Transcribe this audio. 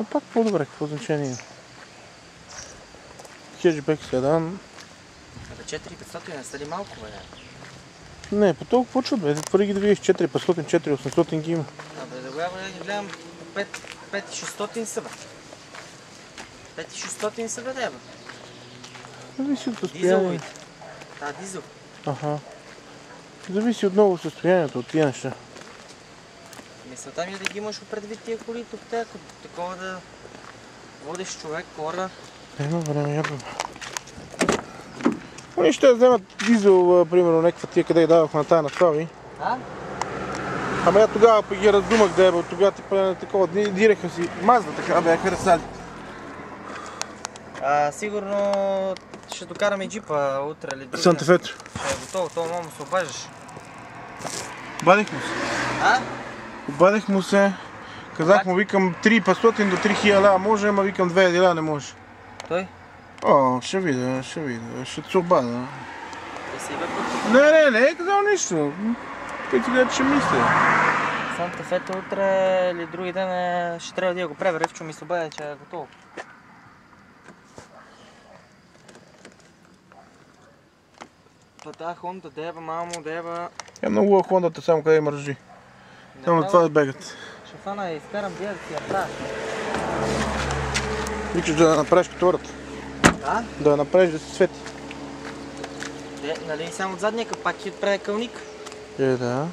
Но пак по-добре, какво значение има? Хеджбек седан. Абе 4500 не са ли малко, бе? Не, по толкова почват, бе. Първи ги да видиш 4500, 4800 ги има. Абе, да ги гледам 5600 са, бе. 5600 са, бе, бе. Зависи от състоянието. Дизеловите. Да, дизел. Аха. Зависи от много състоянието, от тия неща. Мисълта ми е да ги имаш предвид тия коли тук, такова да водиш човек, хора. Едно време, ябе. Они ще вземат дизел, примерно, някаква тия, къде я давах на тая направи. А? Ама я тогава пък ги раздумах да е, тогава ти правя такова, диреха си Мазда, така бяха разсали. Сигурно ще докараме джипа утре или друга. Сантефето. Ще е готово, това мога се обаждаш. Обадих му се. Обадих му се. Казах му, викам 3500 до 3000 лева може, ама викам 2000 лева не може. Той? О, ще видя, ще се обада. Си бе пък. Не е казал нищо. Той ти гледа, че мисля. Сантефето утре или други ден ще трябва да го пребера, Ивчо ми се обади, че е готово. Тази Хонда дева, мамо, дева. Е много е Хондата, само къде има ръжи. Само това да бегат. Ще фана и изкарам бия да си я правя. Викаш да я направиш като върта. Да я направиш да се свети. Нали само от задния капак и отпред кълник? Да.